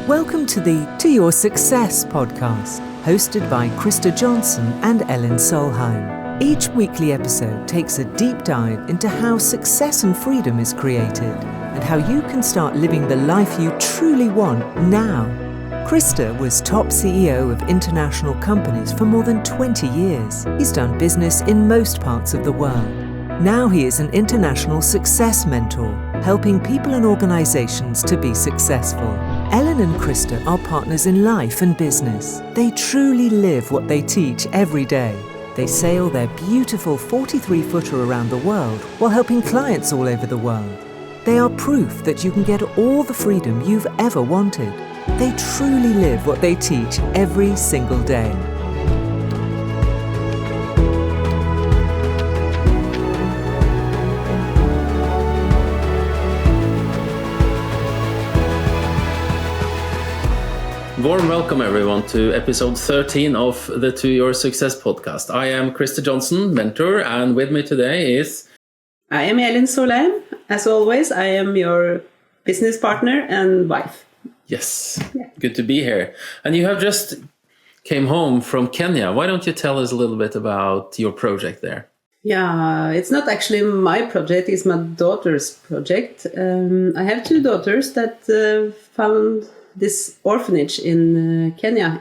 Welcome to the To Your Success podcast, hosted by Christer Johnson and Elin Solheim. Each weekly episode takes a deep dive into how success and freedom is created and how you can start living the life you truly want now. Christer was top CEO of international companies for more than 20 years. He's done business in most parts of the world. Now he is an international success mentor, helping people and organizations to be successful. Elin and Christer are partners in life and business. They truly live what they teach every day. They sail their beautiful 43-footer around the world while helping clients all over the world. They are proof that you can get all the freedom you've ever wanted. They truly live what they teach every single day. Warm welcome everyone to episode 13 of the To Your Success podcast. I am Christer Johnson, mentor, and with me today is... I am Elin Solheim. As always, I am your business partner and wife. Yes, Good to be here. And you have just came home from Kenya. Why don't you tell us a little bit about your project there? Yeah, it's not actually my project, it's my daughter's project. I have two daughters that found this orphanage in Kenya.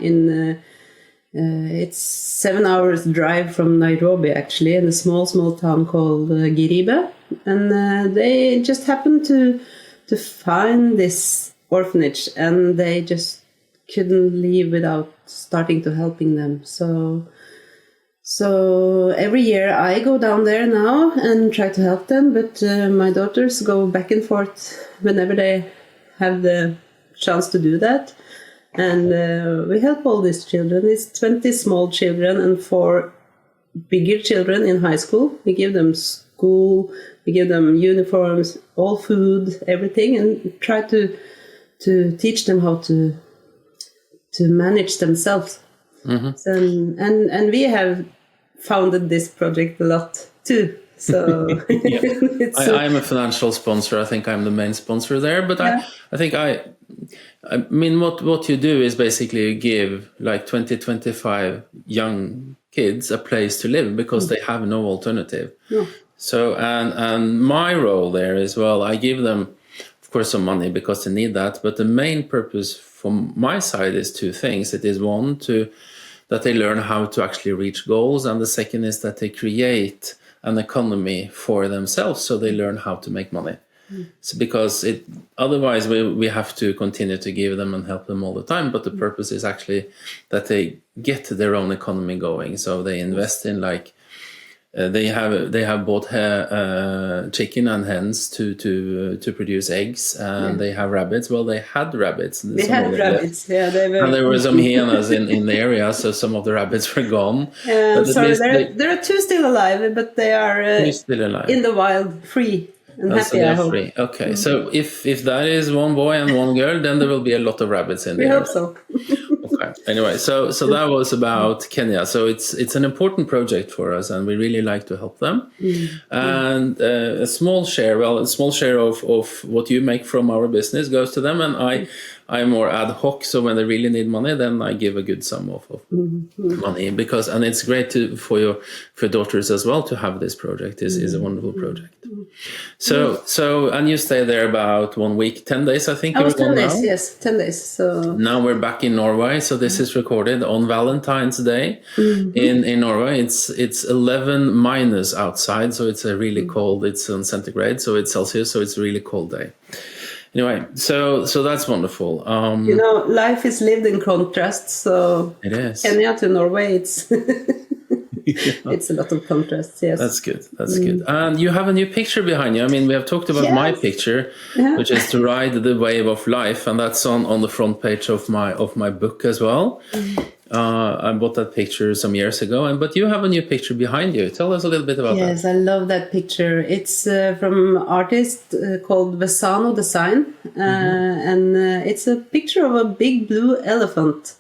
It's 7 hours drive from Nairobi, actually, in a small town called Giribe. And they just happened to find this orphanage, and they just couldn't leave without starting to helping them. So every year I go down there now and try to help them, but my daughters go back and forth whenever they have the chance to do that. And we help all these children. It's 20 small children and 4 bigger children in high school. We give them school, we give them uniforms, all food, everything, and try to teach them how to manage themselves. Mm-hmm. So, and we have founded this project a lot too. So I'm a financial sponsor. I think I'm the main sponsor there. But I think I mean, what you do is basically give like 20-25 young kids a place to live because they have no alternative. Yeah. So and my role there as well, I give them, of course, some money because they need that. But the main purpose from my side is 2 things. It is one, that they learn how to actually reach goals. And the second is that they create an economy for themselves, so they learn how to make money. So because otherwise we have to continue to give them and help them all the time. But the purpose is actually that they get their own economy going. So they invest in they have bought chicken and hens to produce eggs, and they have rabbits. Well, they had rabbits. They had rabbits, and there were some hyenas in the area, so some of the rabbits were gone. Sorry, there are 2 still alive, but they are still alive in the wild, free and happy. So they're free. Okay, so if that is 1 boy and 1 girl, then there will be a lot of rabbits in there. We hope so. Okay. Anyway, so that was about Kenya. So it's an important project for us, and we really like to help them. And a small share of what you make from our business goes to them, and I'm more ad hoc. So when they really need money, then I give a good sum of money and it's great for your daughters as well to have this project. This is a wonderful project. So and you stay there about 1 week, 10 days, I think. I was 10 days, yes, 10 days. So now we're back in Norway. So this is recorded on Valentine's Day in Norway. It's 11 minus outside, so it's a really cold. It's on centigrade, so it's Celsius, so it's a really cold day. Anyway, so that's wonderful. Life is lived in contrast. So it is. Kenya to Norway, it's it's a lot of contrasts. Yes, that's good. That's good. And you have a new picture behind you. I mean, we have talked about my picture, which is to ride the wave of life, and that's on the front page of my book as well. I bought that picture some years ago, but you have a new picture behind you. Tell us a little bit about that. Yes, I love that picture. It's from an artist called Vesano Design, and it's a picture of a big blue elephant.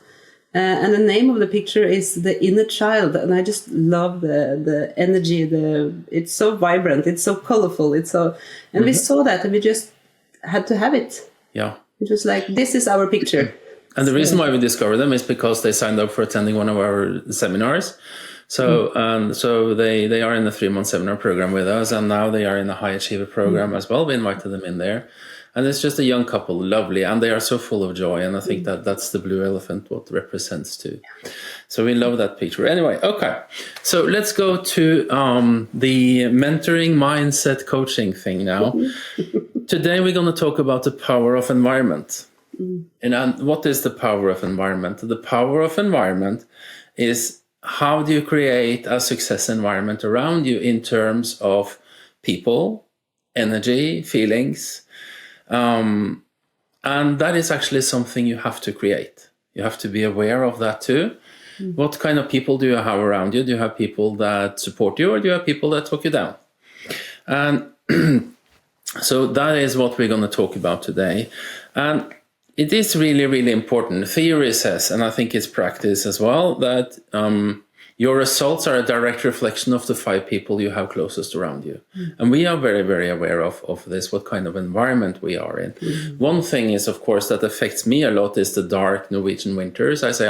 And the name of the picture is The Inner Child, and I just love the energy. It's so vibrant, it's so colorful, we saw that, and we just had to have it. Yeah. It was like, this is our picture. And the reason why we discovered them is because they signed up for attending one of our seminars. So they are in the 3-month seminar program with us, and now they are in the High Achiever program as well. We invited them in there. And it's just a young couple, lovely, and they are so full of joy. And I think that's the blue elephant, what represents too. So we love that picture. Anyway, okay. So let's go to the mentoring mindset coaching thing now. Today we're going to talk about the power of environment. And what is the power of environment? The power of environment is how do you create a success environment around you in terms of people, energy, feelings. And that is actually something you have to create. You have to be aware of that too. What kind of people do you have around you? Do you have people that support you, or do you have people that talk you down? And so that is what we're going to talk about today. And it is really, really important. Theory says, and I think it's practice as well, that your results are a direct reflection of the 5 people you have closest around you. And we are very, very aware of this, what kind of environment we are in. One thing is, of course, that affects me a lot is the dark Norwegian winters. I say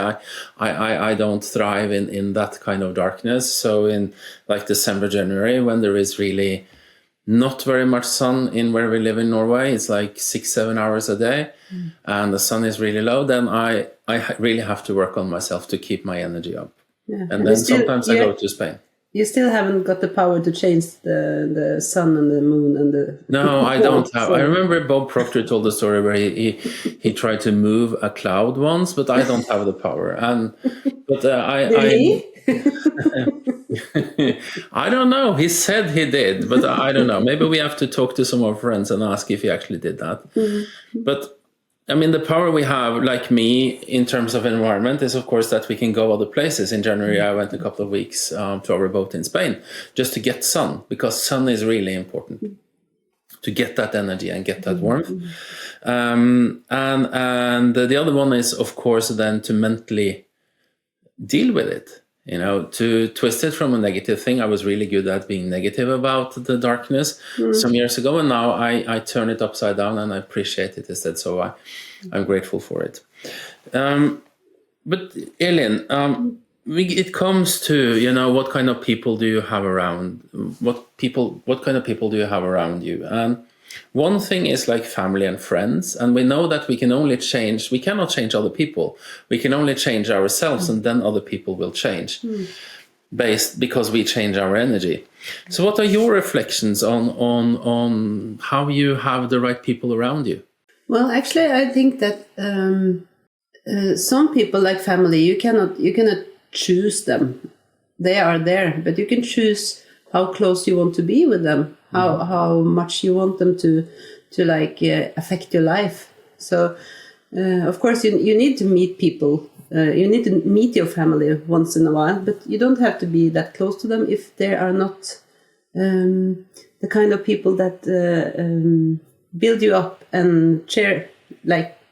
I don't thrive in that kind of darkness. So in like December, January, when there is really not very much sun in where we live in Norway, it's like 6-7 hours a day, and the sun is really low, then I really have to work on myself to keep my energy up. Yeah. And then sometimes I go to Spain. You still haven't got the power to change the sun and the moon and the... No, I don't have. I remember Bob Proctor told the story where he tried to move a cloud once, but I don't have the power. I don't know. He said he did, but I don't know. Maybe we have to talk to some of our friends and ask if he actually did that. But I mean, the power we have, like me, in terms of environment is, of course, that we can go other places. In January, I went a couple of weeks to our boat in Spain just to get sun, because sun is really important to get that energy and get that warmth. And the other one is, of course, then to mentally deal with it. You know, to twist it from a negative thing. I was really good at being negative about the darkness some years ago, and now I turn it upside down and I appreciate it instead. So I'm grateful for it. But Elin, it comes to, you know, what kind of people do you have around? What kind of people do you have around you? And one thing is like family and friends, and we know that we cannot change other people. We can only change ourselves, and then other people will change because we change our energy. So what are your reflections on how you have the right people around you? Well, actually, I think that some people, like family, you cannot choose them. They are there, but you can choose how close you want to be with them, how much you want them to affect your life. So, of course, you need to meet people. You need to meet your family once in a while, but you don't have to be that close to them if they are not the kind of people that build you up and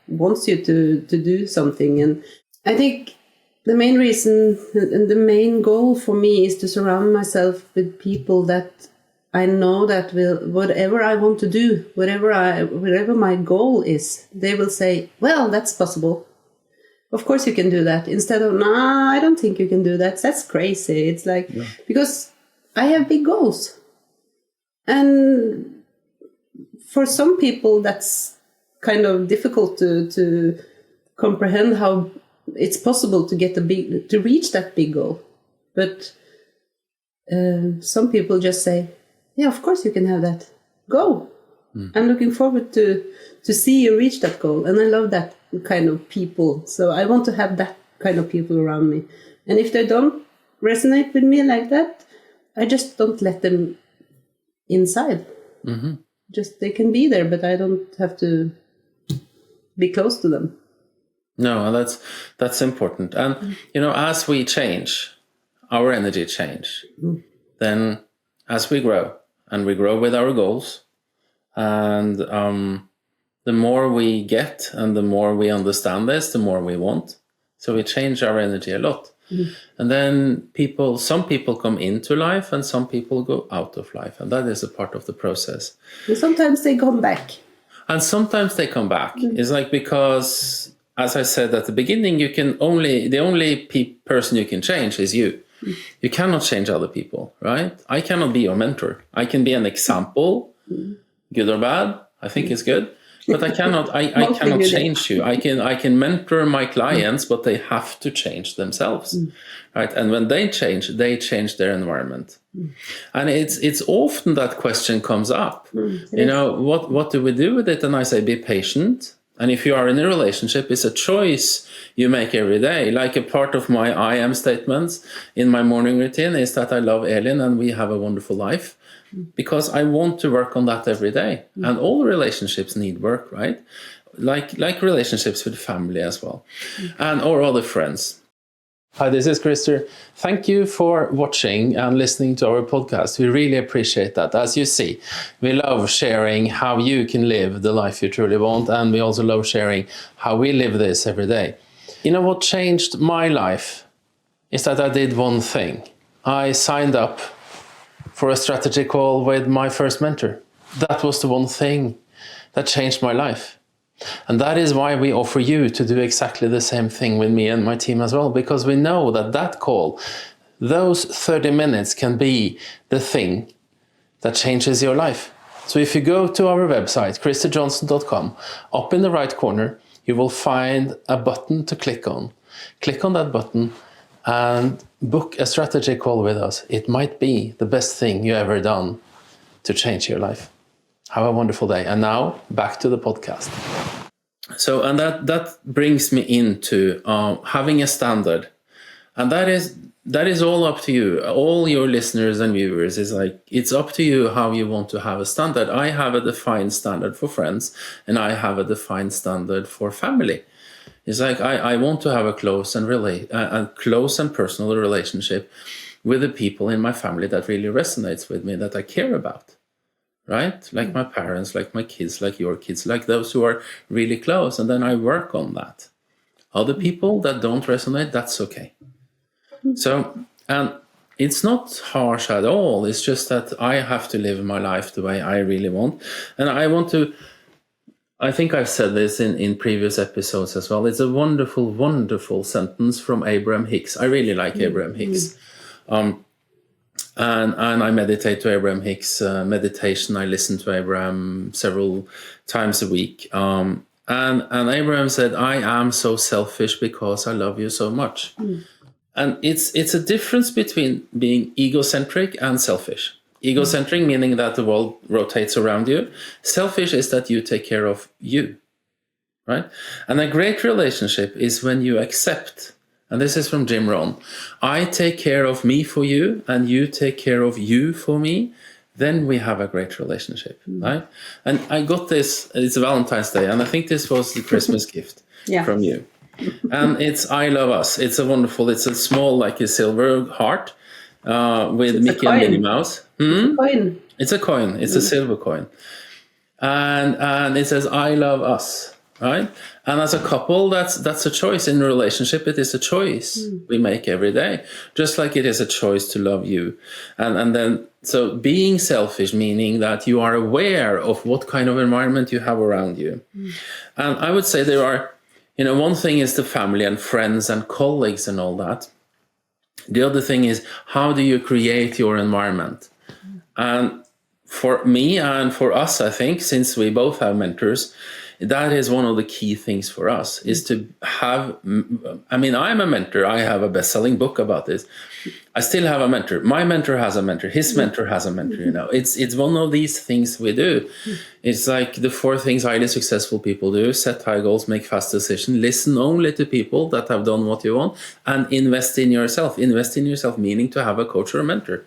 wants you to do something. And I think the main reason and the main goal for me is to surround myself with people that I know that will, whatever I want to do, whatever my goal is, they will say, well, that's possible. Of course you can do that. Instead of, nah, I don't think you can do that. That's crazy. It's like, because I have big goals. And for some people, that's kind of difficult to comprehend how it's possible to reach that big goal. But some people just say, yeah, of course you can have that. Go. I'm looking forward to see you reach that goal. And I love that kind of people. So I want to have that kind of people around me. And if they don't resonate with me like that, I just don't let them inside. Just they can be there, but I don't have to be close to them. No, that's important. And, you know, as we change, our energy change, then as we grow, and we grow with our goals, and the more we get and the more we understand this, the more we want. So we change our energy a lot. And then some people come into life and some people go out of life. And that is a part of the process. And sometimes they come back. And sometimes they come back. It's like, because, as I said at the beginning, the only person you can change is you. You cannot change other people, right? I cannot be your mentor. I can be an example, good or bad. I think it's good. But I cannot change you. I can mentor my clients, but they have to change themselves, right? And when they change their environment. And it's often that question comes up. What do we do with it? And I say, be patient. And if you are in a relationship, it's a choice you make every day. Like a part of my I am statements in my morning routine is that I love Elin and we have a wonderful life. Because I want to work on that every day. And all relationships need work, right? Like relationships with family as well. Or other friends. Hi, this is Christer. Thank you for watching and listening to our podcast. We really appreciate that. As you see, we love sharing how you can live the life you truly want. And we also love sharing how we live this every day. You know what changed my life is that I did one thing. I signed up for a strategy call with my first mentor. That was the one thing that changed my life. And that is why we offer you to do exactly the same thing with me and my team as well, because we know that call, those 30 minutes can be the thing that changes your life. So if you go to our website, christerjohnson.com, up in the right corner, you will find a button to click on. Click on that button and book a strategy call with us. It might be the best thing you ever done to change your life. Have a wonderful day. And now back to the podcast. So, and that brings me into having a standard. And that is all up to you. All your listeners and viewers is like, it's up to you how you want to have a standard. I have a defined standard for friends and I have a defined standard for family. It's like I want to have a close and personal relationship with the people in my family that really resonates with me, that I care about, right? Like my parents, like my kids, like your kids, like those who are really close. And then I work on that. Other people that don't resonate, that's okay. So, and it's not harsh at all. It's just that I have to live my life the way I really want. And I think I've said this in previous episodes as well. It's a wonderful, wonderful sentence from Abraham Hicks. I really like Abraham Hicks. And I meditate to Abraham Hicks meditation. I listen to Abraham several times a week. And Abraham said, I am so selfish because I love you so much. And it's a difference between being egocentric and selfish. Egocentric, meaning that the world rotates around you. Selfish is that you take care of you, right? And a great relationship is when you accept, and this is from Jim Rohn, I take care of me for you and you take care of you for me, then we have a great relationship, right? And I got this, it's Valentine's Day, and I think this was the Christmas gift from you. And it's I Love Us. It's a small, like a silver heart, with Mickey and Minnie Mouse. It's a coin. It's a silver coin. And it says, I love us, right? And as a couple, that's a choice. In a relationship, it is a choice we make every day, just like it is a choice to love you. And then, so being selfish, meaning that you are aware of what kind of environment you have around you. And I would say there are, one thing is the family and friends and colleagues and all that. The other thing is, how do you create your environment? And for me and for us, I think, since we both have mentors, that is one of the key things for us, is to have, I'm a mentor. I have a best-selling book about this. I still have a mentor. My mentor has a mentor. His mentor has a mentor, It's one of these things we do. It's like the 4 things highly successful people do: set high goals, make fast decisions, listen only to people that have done what you want, and invest in yourself. Invest in yourself, meaning to have a coach or a mentor,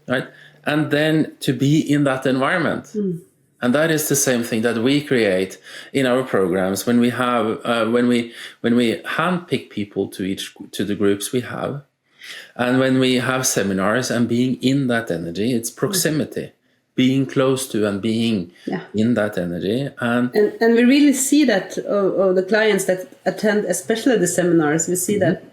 right? And then to be in that environment. And that is the same thing that we create in our programs when we have when we handpick people to the groups we have, and when we have seminars and being in that energy. It's proximity, being close to and being in that energy, and we really see that of the clients that attend, especially the seminars. We see that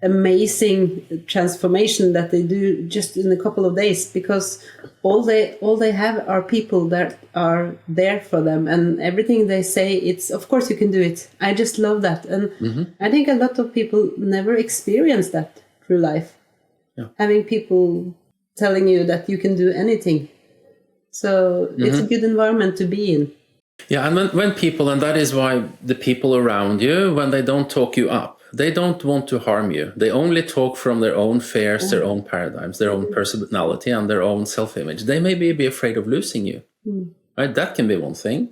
amazing transformation that they do just in a couple of days, because all they have are people that are there for them, and everything they say, it's of course you can do it. I just love that, and I think a lot of people never experience that through life. Having people telling you that you can do anything, so it's a good environment to be in. Yeah, and when people, and that is why the people around you, when they don't talk you up, they don't want to harm you. They only talk from their own fears, their own paradigms, their own personality, and their own self-image. They may be afraid of losing you. Right? That can be one thing,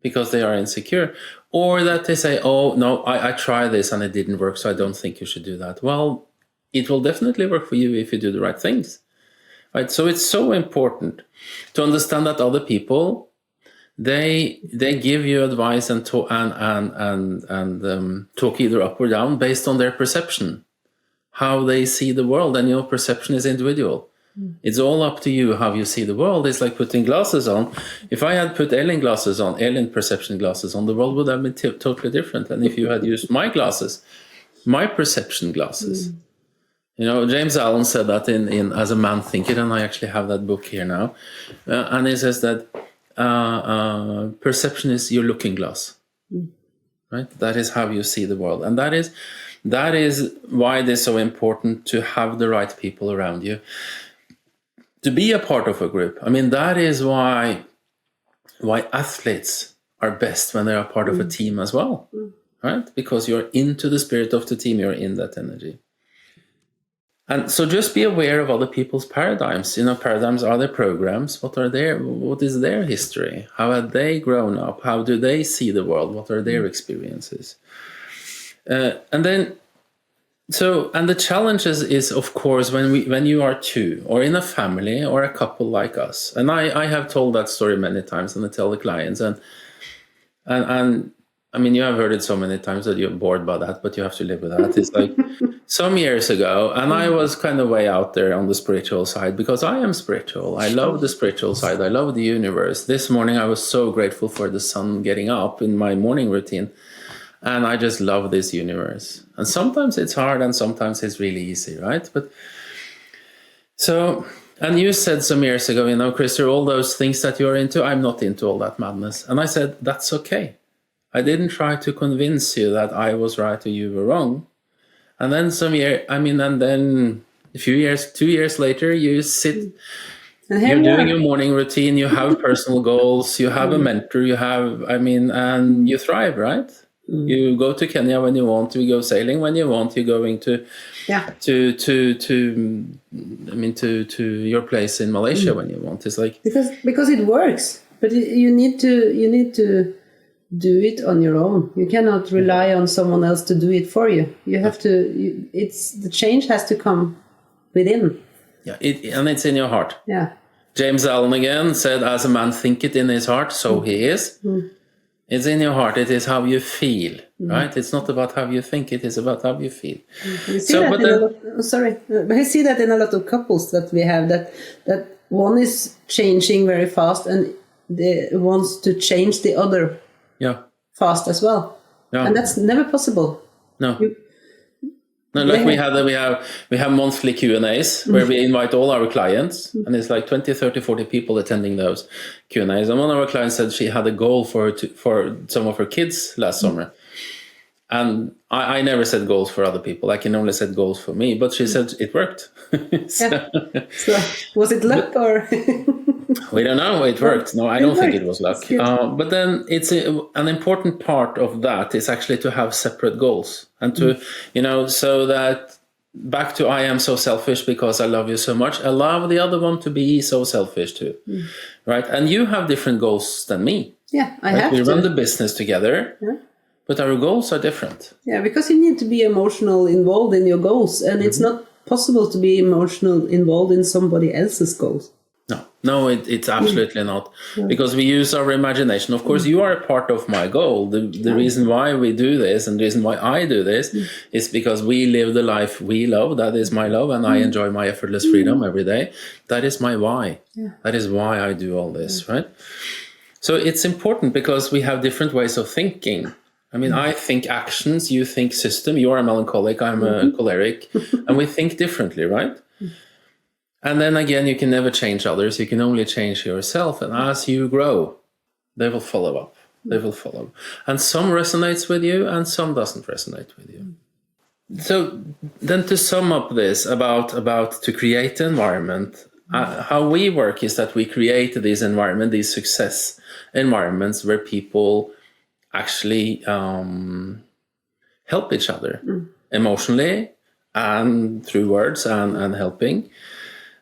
because they are insecure. Or that they say, oh, no, I tried this and it didn't work, so I don't think you should do that. Well, it will definitely work for you if you do the right things. Right? So it's so important to understand that other people, they give you advice and talk either up or down based on their perception, how they see the world, and your perception is individual. It's all up to you how you see the world. It's like putting glasses on. If I had put Elin glasses on, Elin perception glasses on, the world would have been totally different. And if you had used my glasses, my perception glasses, James Allen said that in As a Man Thinketh, and I actually have that book here now, and he says that perception is your looking glass, right? That is how you see the world, and that is why it is so important to have the right people around you, to be a part of a group. I mean, that is why athletes are best when they are part of a team as well, right? Because you're into the spirit of the team, you're in that energy. And so just be aware of other people's paradigms. Paradigms are their programs. What is their history? How have they grown up? How do they see the world? What are their experiences? And the challenges is, of course, when you are two, or in a family, or a couple like us. And I have told that story many times, and I tell the clients, and I mean, you have heard it so many times that you're bored by that, but you have to live with that. It's like some years ago, and I was kind of way out there on the spiritual side, because I am spiritual. I love the spiritual side. I love the universe. This morning, I was so grateful for the sun getting up in my morning routine. And I just love this universe. And sometimes it's hard, and sometimes it's really easy, right? And you said some years ago, Christer, all those things that you're into, I'm not into all that madness. And I said, that's okay. I didn't try to convince you that I was right or you were wrong. And then then a few years, 2 years later, you sit, you're doing your morning routine, you have personal goals, you have a mentor, and you thrive, right? You go to Kenya when you want, you go sailing when you want, you're going to your place in Malaysia when you want. It's like because it works, but you need to do it on your own. You cannot rely on someone else to do it for you. You have to. The change has to come within. Yeah, and it's in your heart. Yeah. James Allen again said, "As a man thinketh in his heart, so he is." It's in your heart. It is how you feel, right? It's not about how you think. It is about how you feel. I see that in a lot of couples that we have, that one is changing very fast and they wants to change the other fast as well. Yeah. And that's never possible. No. We have monthly Q&As where we invite all our clients, and it's like 20, 30, 40 people attending those Q&As. And one of our clients said she had a goal for some of her kids last summer. And I never set goals for other people. I can only set goals for me. But she said it worked. So was it luck or... We don't know. It worked. No, I don't think it was luck. But then an important part of that is actually to have separate goals. And to, so that back to I am so selfish because I love you so much. Allow the other one to be so selfish too. Right? And you have different goals than me. Yeah, I have to. We run the business together. Yeah. But our goals are different. Yeah, because you need to be emotionally involved in your goals. And it's not possible to be emotionally involved in somebody else's goals. No, it's absolutely not. Because we use our imagination. Of course, you are a part of my goal. The reason why we do this and the reason why I do this is because we live the life we love. That is my love. And I enjoy my effortless freedom every day. That is my why. Yeah. That is why I do all this, right? So it's important because we have different ways of thinking. I mean, I think actions, you think system, you are a melancholic, I'm a choleric, and we think differently, right? And then again, you can never change others, you can only change yourself. And as you grow, they will follow up. They will follow. And some resonates with you and some doesn't resonate with you. So then to sum up this about to create the environment, how we work is that we create this environment, these success environments where people actually help each other emotionally and through words and helping.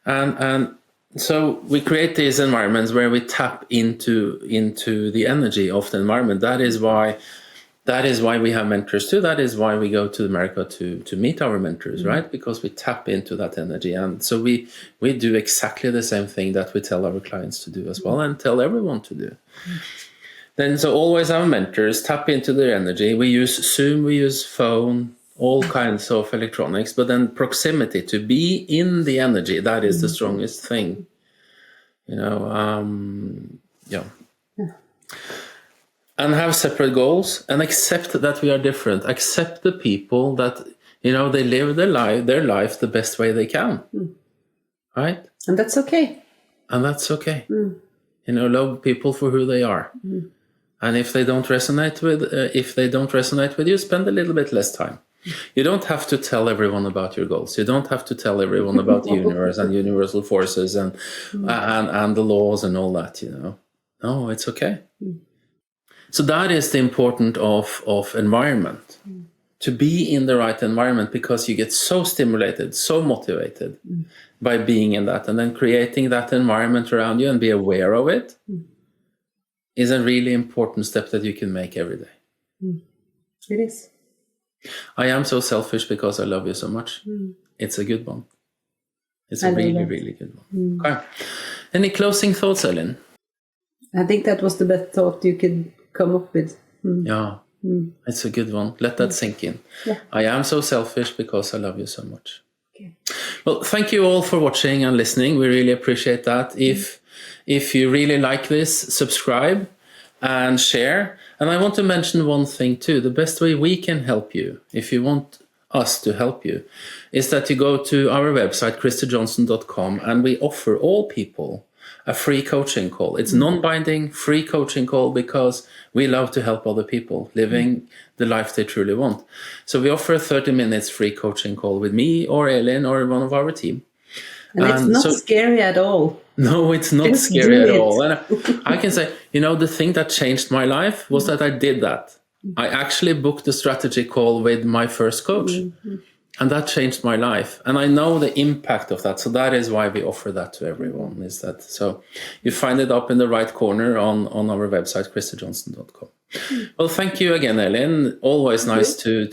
And so we create these environments where we tap into the energy of the environment. That is why we have mentors too. That is why we go to America to meet our mentors, right? Because we tap into that energy. And so we do exactly the same thing that we tell our clients to do as well and tell everyone to do. Then so always our mentors tap into their energy. We use Zoom, we use phone, all kinds of electronics, but then proximity, to be in the energy, that is the strongest thing. And have separate goals and accept that we are different. Accept the people that, they live their life the best way they can. Right? And that's okay. Love people for who they are. And if they don't resonate with you, spend a little bit less time. You don't have to tell everyone about your goals. You don't have to tell everyone about the universe and universal forces and the laws and all that, No, it's okay. So that is the importance of environment. To be in the right environment, because you get so stimulated, so motivated by being in that, and then creating that environment around you and be aware of it is a really important step that you can make every day. It is. I am so selfish because I love you so much. It's a good one. It's a really, really good one. Okay. Any closing thoughts, Elin? I think that was the best thought you could come up with. Yeah, it's a good one. Let that sink in. Yeah. I am so selfish because I love you so much. Okay. Well, thank you all for watching and listening. We really appreciate that. If you really like this, subscribe and share. And I want to mention one thing too. The best way we can help you, if you want us to help you, is that you go to our website, christerjohnson.com, and we offer all people a free coaching call. It's non-binding, free coaching call, because we love to help other people living the life they truly want. So we offer a 30 minutes free coaching call with me or Elin or one of our team. And it's not scary at all. No, it's not scary at all. And I can say, the thing that changed my life was that I did that. I actually booked a strategy call with my first coach. And that changed my life. And I know the impact of that. So that is why we offer that to everyone. So you find it up in the right corner on our website, christerjohnson.com. Well, thank you again, Elin. Always nice to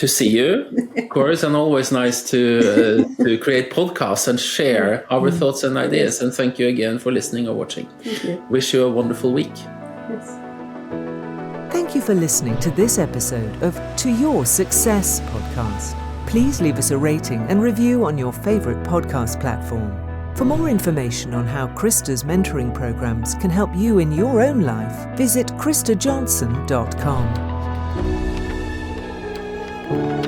see you, of course, and always nice to create podcasts and share our thoughts and ideas. And thank you again for listening or watching. Wish you a wonderful week. Yes. Thank you for listening to this episode of To Your Success podcast. Please leave us a rating and review on your favorite podcast platform. For more information on how Christer's mentoring programs can help you in your own life, visit christerjohnson.com.